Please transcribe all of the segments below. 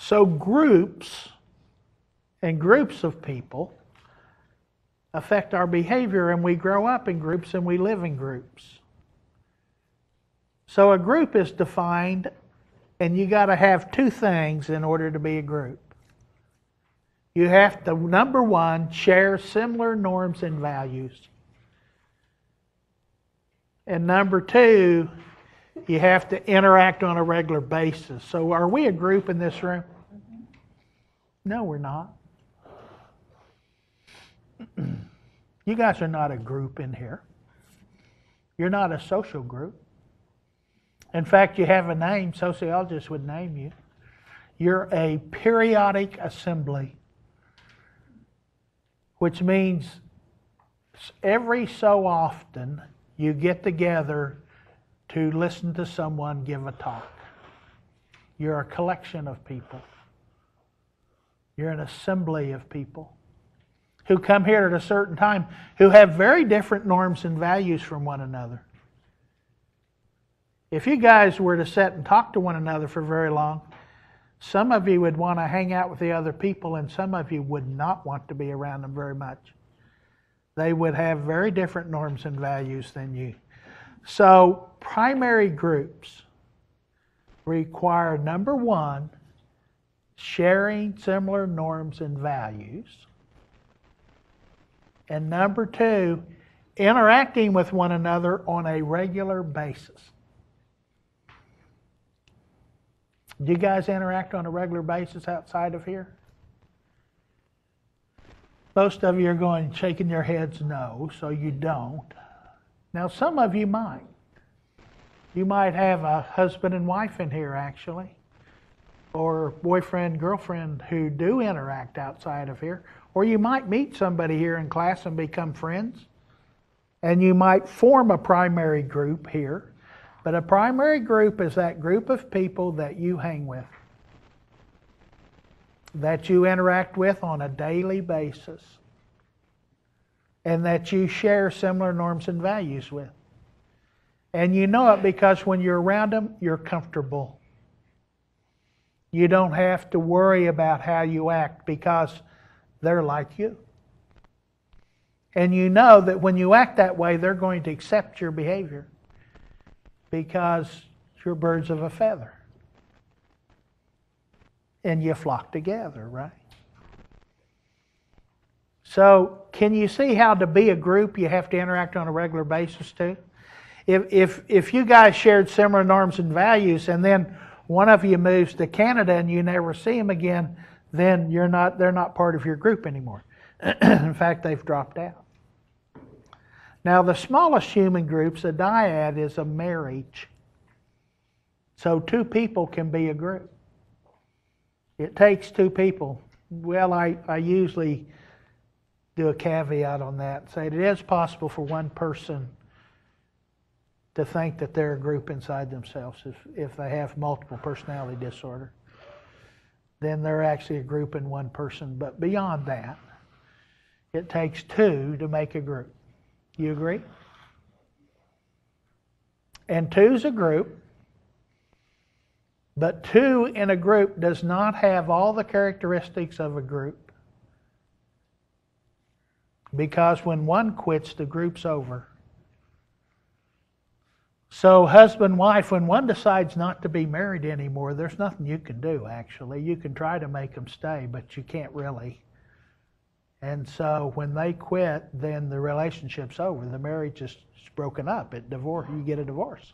So groups and groups of people affect our behavior, and we grow up in groups and we live in groups. So a group is defined, and you got to have two things in order to be a group. You have to, number one, share similar norms and values. And number two, you have to interact on a regular basis. So are we a group in this room? No, we're not. You guys are not a group in here. You're not a social group. In fact, you have a name. Sociologists would name you. You're a periodic assembly, which means every so often you get together to listen to someone give a talk. You're a collection of people. You're an assembly of people who come here at a certain time, who have very different norms and values from one another. If you guys were to sit and talk to one another for very long, some of you would want to hang out with the other people, and some of you would not want to be around them very much. They would have very different norms and values than you. So primary groups require, number one, sharing similar norms and values. And number two, interacting with one another on a regular basis. Do you guys interact on a regular basis outside of here? Most of you are going, shaking your heads no, so you don't. Now, some of you might. You might have a husband and wife in here, actually, or boyfriend, girlfriend who do interact outside of here. Or you might meet somebody here in class and become friends. And you might form a primary group here. But a primary group is that group of people that you hang with, that you interact with on a daily basis, and that you share similar norms and values with. And you know it because when you're around them, you're comfortable. You don't have to worry about how you act because they're like you. And you know that when you act that way, they're going to accept your behavior because you're birds of a feather. And you flock together, right? So, can you see how to be a group you have to interact on a regular basis too? If you guys shared similar norms and values, and then one of you moves to Canada and you never see them again, then they're not part of your group anymore. In fact, they've dropped out. Now, the smallest human groups, a dyad, is a marriage. So two people can be a group. It takes two people. Well, I usually do a caveat on that and say it is possible for one person to think that they're a group inside themselves if they have multiple personality disorder. Then they're actually a group in one person. But beyond that, it takes two to make a group. You agree? And two's a group, but two in a group does not have all the characteristics of a group. Because when one quits, the group's over. So husband, wife, when one decides not to be married anymore, there's nothing you can do, actually. You can try to make them stay, but you can't really. And so when they quit, then the relationship's over. The marriage is broken up. You get a divorce.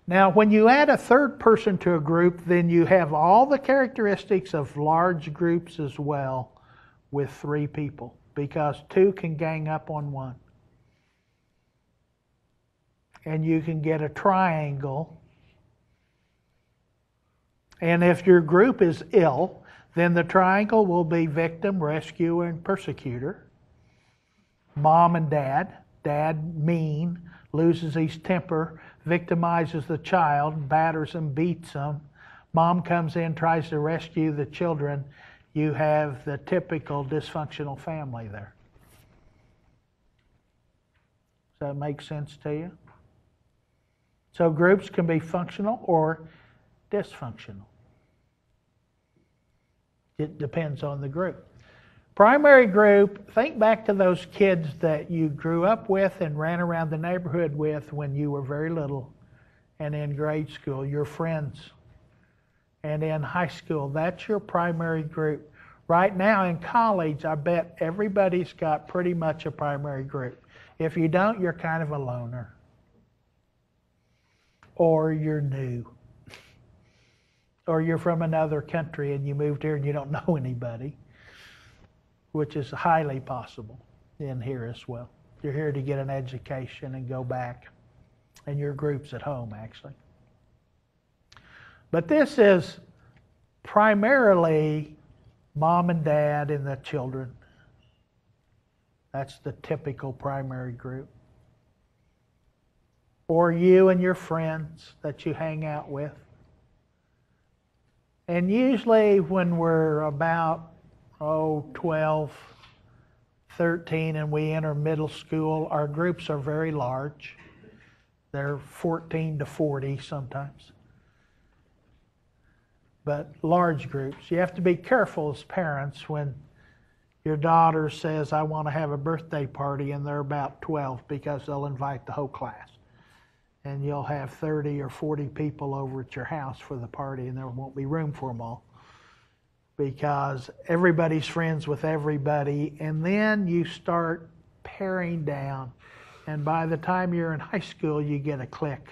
Now, when you add a third person to a group, then you have all the characteristics of large groups as well with three people, because two can gang up on one. And you can get a triangle. And if your group is ill, then the triangle will be victim, rescuer, and persecutor. Mom and dad. Dad mean, loses his temper, victimizes the child, batters him, beats him. Mom comes in, tries to rescue the children. You have the typical dysfunctional family there. Does that make sense to you? So groups can be functional or dysfunctional. It depends on the group. Primary group, think back to those kids that you grew up with and ran around the neighborhood with when you were very little and in grade school, your friends. And in high school, that's your primary group. Right now in college, I bet everybody's got pretty much a primary group. If you don't, you're kind of a loner. Or you're new. Or you're from another country and you moved here and you don't know anybody, which is highly possible in here as well. You're here to get an education and go back, and your group's at home, actually. But this is primarily mom and dad and the children. That's the typical primary group. Or you and your friends that you hang out with. And usually when we're about 12, 13, and we enter middle school, our groups are very large. They're 14 to 40 sometimes. But large groups. You have to be careful as parents when your daughter says, I want to have a birthday party, and they're about 12, because they'll invite the whole class. And you'll have 30 or 40 people over at your house for the party, and there won't be room for them all, because everybody's friends with everybody, and then you start paring down. And by the time you're in high school, you get a clique,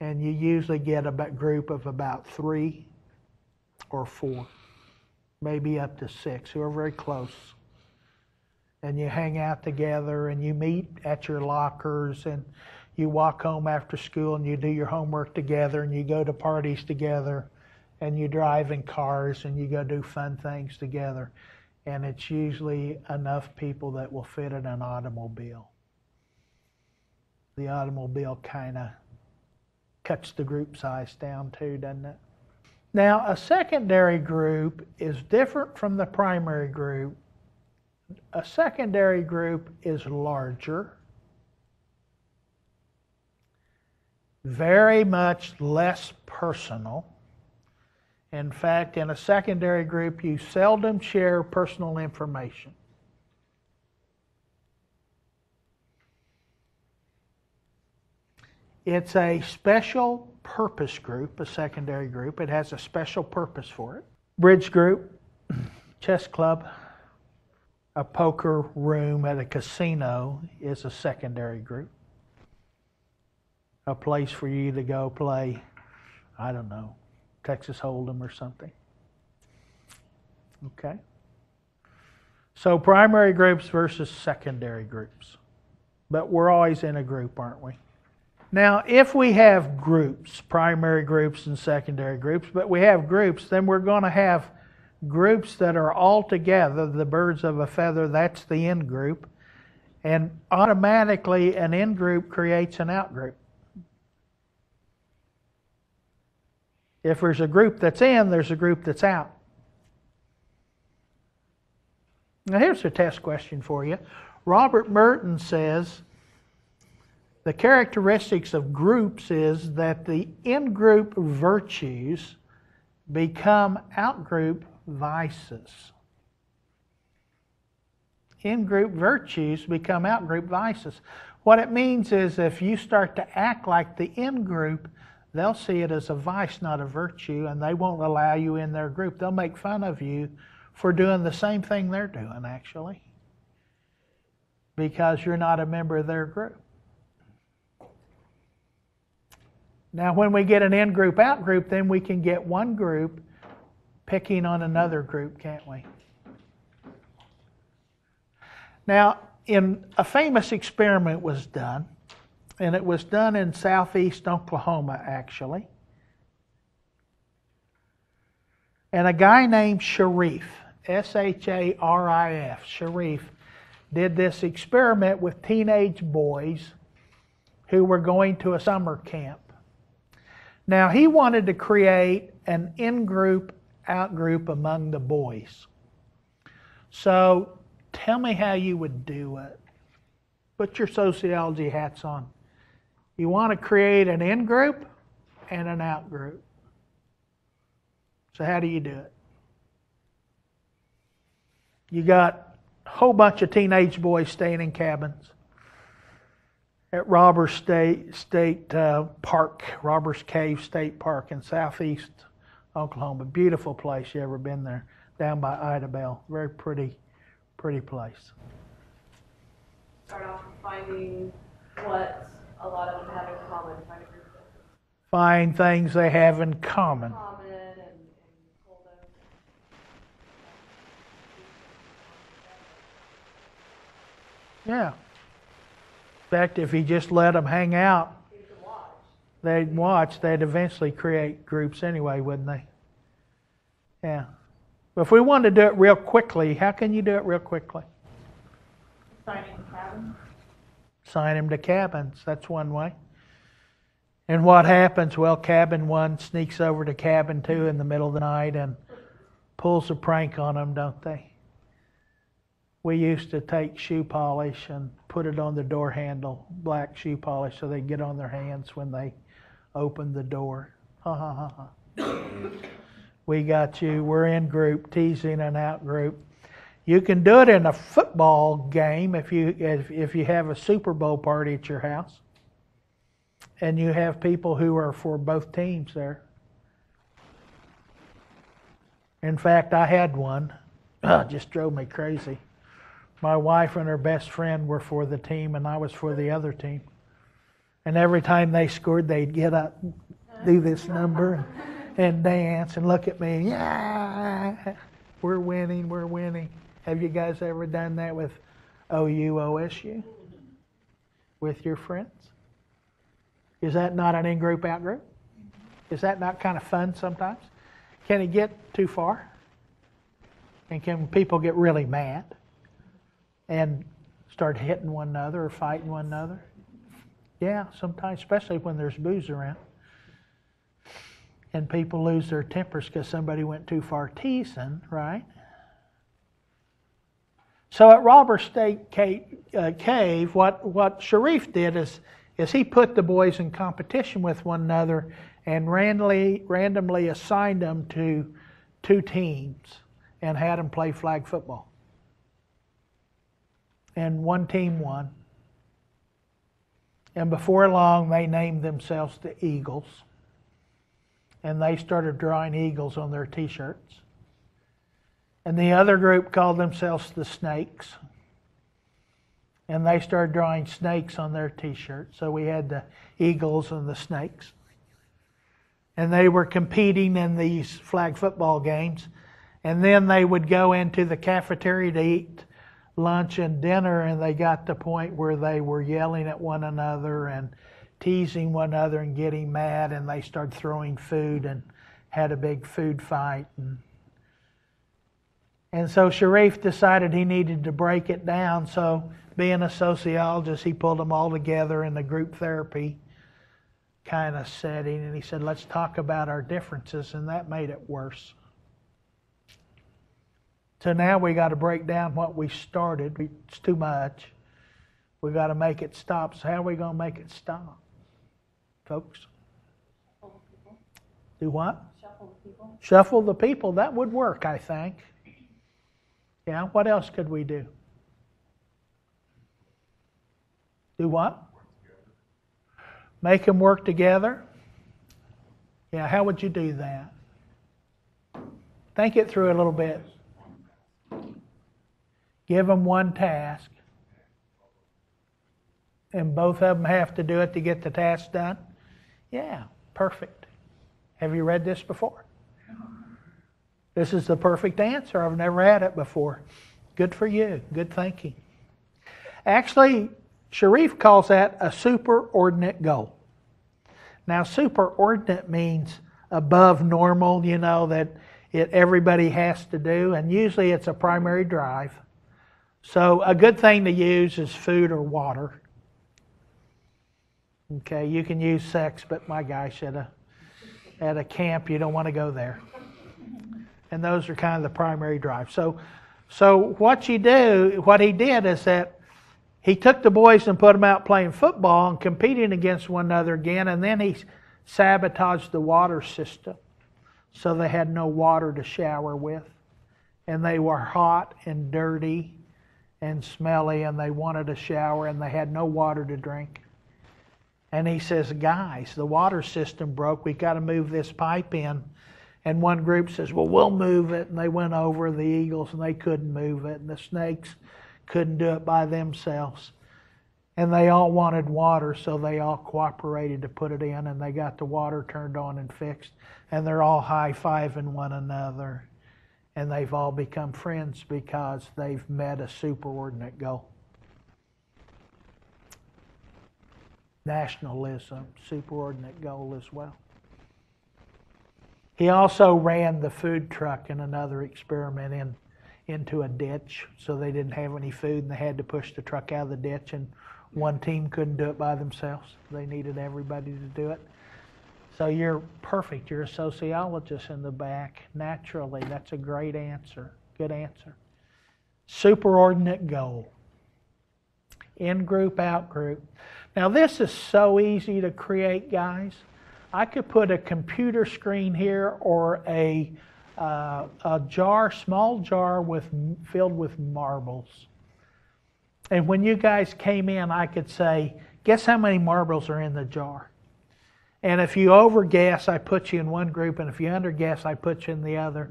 and you usually get a group of about 3 or 4, maybe up to 6, who are very close. And you hang out together, and you meet at your lockers, and you walk home after school, and you do your homework together, and you go to parties together, and you drive in cars, and you go do fun things together. And it's usually enough people that will fit in an automobile. The automobile kind of cuts the group size down too, doesn't it? Now, a secondary group is different from the primary group. A secondary group is larger, very much less personal. In fact, in a secondary group, you seldom share personal information. It's a special purpose group, a secondary group. It has a special purpose for it. Bridge group, chess club, a poker room at a casino is a secondary group. A place for you to go play, I don't know, Texas Hold'em or something. Okay? So primary groups versus secondary groups. But we're always in a group, aren't we? Now, if we have groups, primary groups and secondary groups, but we have groups, then we're going to have groups that are all together, the birds of a feather, that's the in group. And automatically an in group creates an out group. If there's a group that's in, there's a group that's out. Now here's a test question for you. Robert Merton says the characteristics of groups is that the in-group virtues become out-group vices. In-group virtues become out-group vices. What it means is if you start to act like the in-group, they'll see it as a vice, not a virtue, and they won't allow you in their group. They'll make fun of you for doing the same thing they're doing, actually, because you're not a member of their group. Now, when we get an in-group, out-group, then we can get one group picking on another group, can't we? Now, a famous experiment was done, and it was done in southeast Oklahoma, actually. And a guy named Sharif, S-H-A-R-I-F, Sharif, did this experiment with teenage boys who were going to a summer camp. Now, he wanted to create an in-group, out-group among the boys. So, tell me how you would do it. Put your sociology hats on. You want to create an in-group and an out-group. So how do you do it? You got a whole bunch of teenage boys staying in cabins at Robbers Cave State Park in southeast Oklahoma. Beautiful place. You ever been there? Down by Idabel. Very pretty place. Start off with finding what a lot of them have in common. Find a group of Find things they have in common. and pull those. Yeah. In fact, if you just let them hang out, You can watch. they'd watch. They'd eventually create groups anyway, wouldn't they? Yeah. But if we wanted to do it real quickly, how can you do it real quickly? Signing cabins. Sign them to cabins. That's one way. And what happens? Well, cabin 1 sneaks over to cabin 2 in the middle of the night and pulls a prank on them, don't they? We used to take shoe polish and put it on the door handle, black shoe polish, so they get on their hands when they open the door. Ha ha ha ha. We got you. We're in group, teasing and out group. You can do it in a football game if you have a Super Bowl party at your house, and you have people who are for both teams there. In fact, I had one. It just drove me crazy. My wife and her best friend were for the team, and I was for the other team. And every time they scored, they'd get up, do this number, and dance, and look at me. Yeah, we're winning, we're winning. Have you guys ever done that with OU, OSU? With your friends? Is that not an in-group, out-group? Is that not kind of fun sometimes? Can it get too far? And can people get really mad and start hitting one another or fighting one another? Yeah, sometimes, especially when there's booze around. And people lose their tempers because somebody went too far teasing, right? So at Robbers State Cave, what Sharif did is he put the boys in competition with one another and randomly assigned them to 2 teams and had them play flag football. And one team won. And before long, they named themselves the Eagles. And they started drawing eagles on their t-shirts. And the other group called themselves the Snakes. And they started drawing snakes on their t-shirts. So we had the Eagles and the Snakes. And they were competing in these flag football games. And then they would go into the cafeteria to eat lunch and dinner, and they got to the point where they were yelling at one another and teasing one another and getting mad, and they started throwing food and had a big food fight. And so Sharif decided he needed to break it down. So being a sociologist, he pulled them all together in a group therapy kind of setting, and he said, let's talk about our differences, and that made it worse. So now we got to break down what we started. It's too much. We got to make it stop. So how are we going to make it stop, folks? Shuffle the people. Do what? Shuffle the people. Shuffle the people. That would work, I think. Yeah, what else could we do? Do what? Make them work together? Yeah, how would you do that? Think it through a little bit. Give them one task. And both of them have to do it to get the task done? Yeah, perfect. Have you read this before? This is the perfect answer. I've never had it before. Good for you. Good thinking. Actually, Sharif calls that a superordinate goal. Now, superordinate means above normal, that everybody has to do, and usually it's a primary drive. So a good thing to use is food or water. Okay, you can use sex, but my gosh, at a camp, you don't want to go there. And those are kind of the primary drive. So what he did is that he took the boys and put them out playing football and competing against one another again, and then he sabotaged the water system. so they had no water to shower with. And they were hot and dirty and smelly, and they wanted a shower, and they had no water to drink. And he says, guys, the water system broke. We've got to move this pipe in. And one group says, well, we'll move it. And they went over the eagles, and they couldn't move it. And the snakes couldn't do it by themselves. And they all wanted water, so they all cooperated to put it in, and they got the water turned on and fixed. And they're all high-fiving one another. And they've all become friends because they've met a superordinate goal. Nationalism, superordinate goal as well. He also ran the food truck in another experiment into a ditch, so they didn't have any food and they had to push the truck out of the ditch, and one team couldn't do it by themselves. They needed everybody to do it. So you're perfect. You're a sociologist in the back. Naturally, that's a great answer. Good answer. Superordinate goal. In-group, out-group. Now this is so easy to create, guys. I could put a computer screen here or a jar, small jar filled with marbles. And when you guys came in, I could say, guess how many marbles are in the jar? And if you overguess, I put you in one group, and if you underguess, I put you in the other.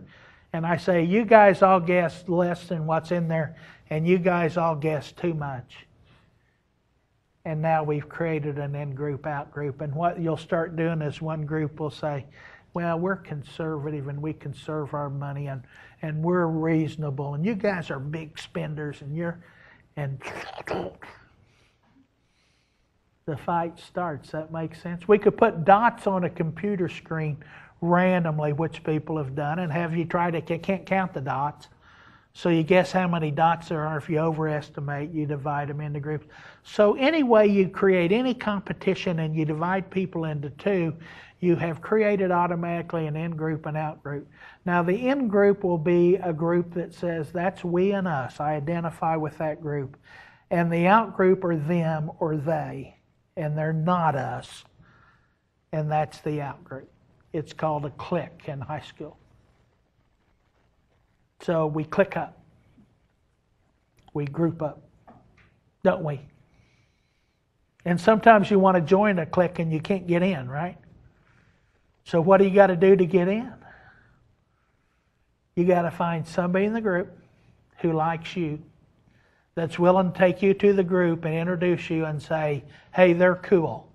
And I say, you guys all guessed less than what's in there, and you guys all guessed too much. And now we've created an in-group, out-group. And what you'll start doing is one group will say, well, we're conservative and we conserve our money and we're reasonable. And you guys are big spenders and the fight starts. That makes sense? We could put dots on a computer screen randomly, which people have done, and have you try to, you can't count the dots. So you guess how many dots there are. If you overestimate, you divide them into groups. So any way you create any competition and you divide people into two, you have created automatically an in-group and out-group. Now the in-group will be a group that says, that's we and us. I identify with that group. And the out-group are them or they. And they're not us. And that's the out-group. It's called a clique in high school. So we click up. We group up, don't we? And sometimes you want to join a clique and you can't get in, right? So what do you got to do to get in? You got to find somebody in the group who likes you, that's willing to take you to the group and introduce you and say, hey, they're cool.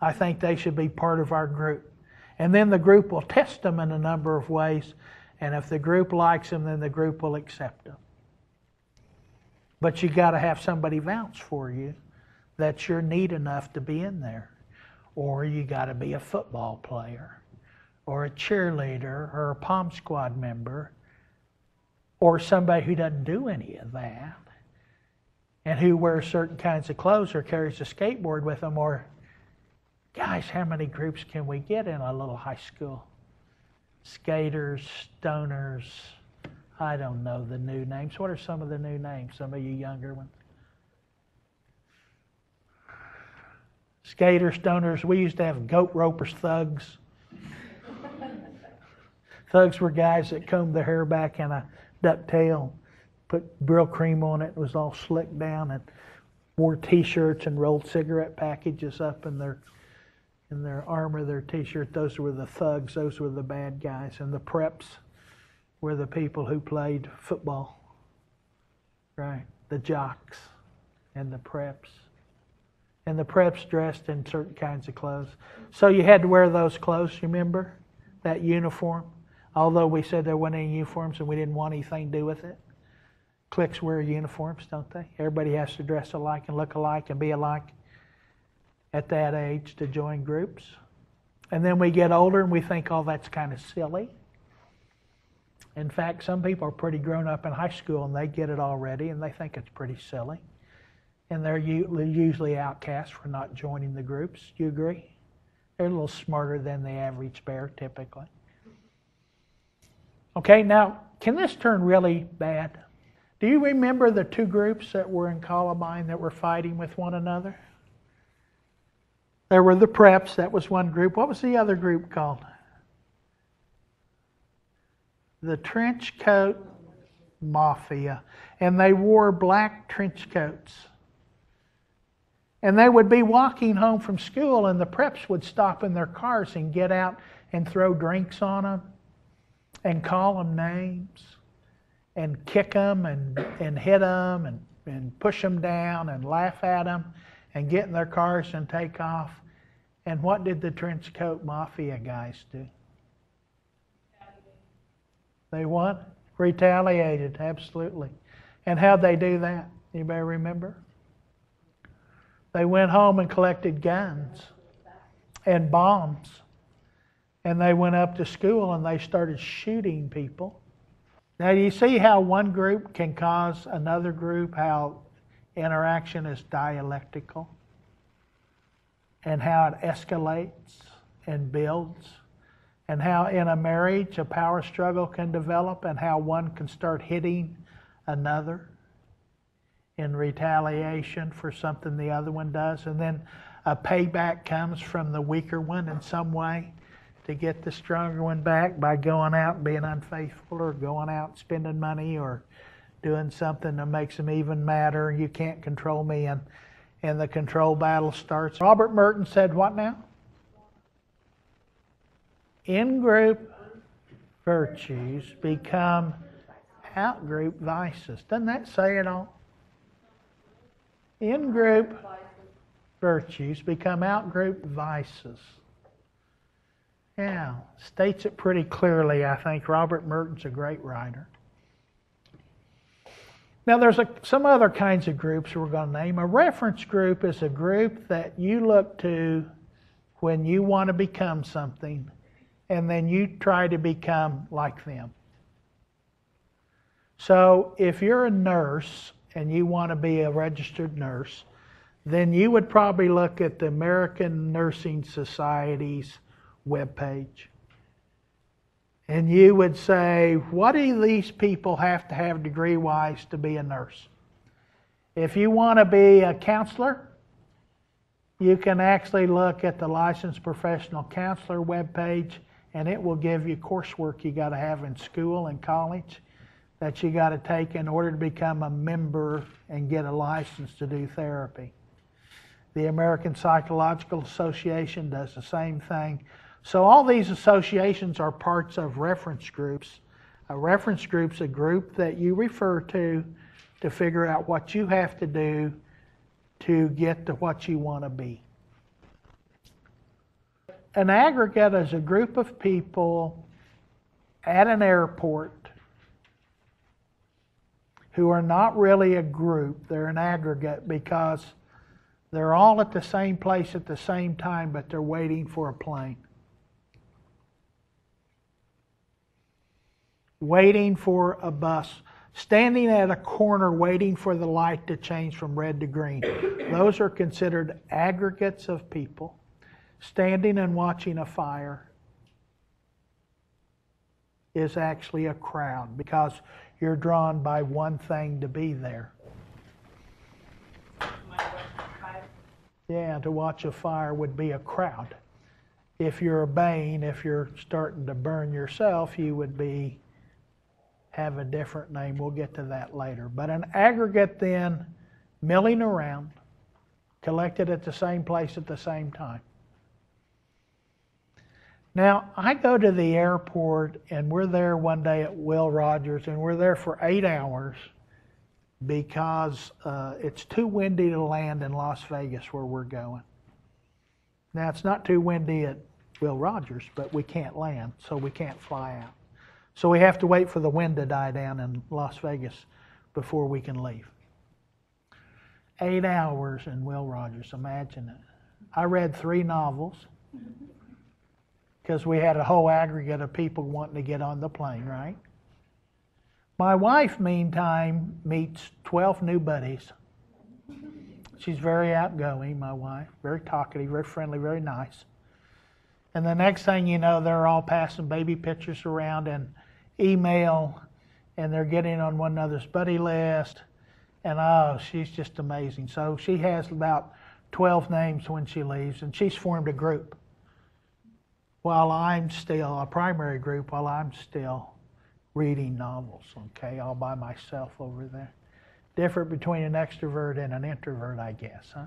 I think they should be part of our group. And then the group will test them in a number of ways. And if the group likes them, then the group will accept them. But you got to have somebody vouch for you that you're neat enough to be in there. Or you got to be a football player, or a cheerleader, or a Palm Squad member, or somebody who doesn't do any of that, and who wears certain kinds of clothes or carries a skateboard with them. Or, guys, how many groups can we get in a little high school? Skaters, stoners, I don't know the new names. What are some of the new names? Some of you younger ones. Skaters, stoners. We used to have goat ropers, thugs. Thugs were guys that combed their hair back in a ducktail, put Brill cream on it, it was all slicked down, and wore T-shirts and rolled cigarette packages up in their arm or their T-shirt. Those were the thugs. Those were the bad guys. And the preps were the people who played football. Right? The jocks and the preps. And the preps dressed in certain kinds of clothes. So you had to wear those clothes, you remember? That uniform. Although we said there weren't any uniforms and we didn't want anything to do with it. Cliques wear uniforms, don't they? Everybody has to dress alike and look alike and be alike at that age to join groups. And then we get older and we think, oh, that's kind of silly. In fact, some people are pretty grown up in high school and they get it already and they think it's pretty silly. And they're usually outcasts for not joining the groups. Do you agree? They're a little smarter than the average bear, typically. Okay, now, can this turn really bad? Do you remember the two groups that were in Columbine that were fighting with one another? There were the preps, that was one group. What was the other group called? the trench coat mafia, and they wore black trench coats. And they would be walking home from school, and the preps would stop in their cars and get out and throw drinks on them and call them names and kick them and hit them and push them down and laugh at them and get in their cars and take off. And what did the trench coat mafia guys do? They what? Retaliated, absolutely. And how'd they do that? Anybody remember? They went home and collected guns and bombs. And they went up to school and they started shooting people. Now, do you see how one group can cause another group, how interaction is dialectical? And how it escalates and builds? And how in a marriage a power struggle can develop, and how one can start hitting another in retaliation for something the other one does, and then a payback comes from the weaker one in some way to get the stronger one back by going out and being unfaithful, or going out and spending money, or doing something that makes them even madder. You can't control me, and the control battle starts. Robert Merton said what now? In-group virtues become out-group vices. Doesn't that say it all? In-group virtues become out-group vices. Yeah, states it pretty clearly, I think. Robert Merton's a great writer. Now, there's some other kinds of groups we're going to name. A reference group is a group that you look to when you want to become something, and then you try to become like them. So, if you're a nurse and you want to be a registered nurse, then you would probably look at the American Nursing Society's webpage. And you would say, what do these people have to have degree-wise to be a nurse? If you want to be a counselor, you can actually look at the Licensed Professional Counselor webpage, and it will give you coursework you got to have in school and college that you got to take in order to become a member and get a license to do therapy. The American Psychological Association does the same thing. So all these associations are parts of reference groups. A reference group's a group that you refer to figure out what you have to do to get to what you want to be. An aggregate is a group of people at an airport who are not really a group. They're an aggregate because they're all at the same place at the same time, but they're waiting for a plane. Waiting for a bus. Standing at a corner waiting for the light to change from red to green. Those are considered aggregates of people. Standing and watching a fire is actually a crowd because you're drawn by one thing to be there. Yeah, to watch a fire would be a crowd. If you're obeying, if you're starting to burn yourself, you would have a different name. We'll get to that later. But an aggregate then, milling around, collected at the same place at the same time. Now, I go to the airport, and we're there one day at Will Rogers, and we're there for 8 hours because it's too windy to land in Las Vegas where we're going. Now, it's not too windy at Will Rogers, but we can't land, so we can't fly out. So we have to wait for the wind to die down in Las Vegas before we can leave. 8 hours in Will Rogers, imagine it. I read 3 novels because we had a whole aggregate of people wanting to get on the plane, right? My wife, meantime, meets 12 new buddies. She's very outgoing, my wife, very talkative, very friendly, very nice. And the next thing you know, they're all passing baby pictures around and email, and they're getting on one another's buddy list. And oh, she's just amazing. So she has about 12 names when she leaves, and she's formed a group while I'm still, a primary group while I'm still reading novels, okay, all by myself over there. Different between an extrovert and an introvert, I guess, huh?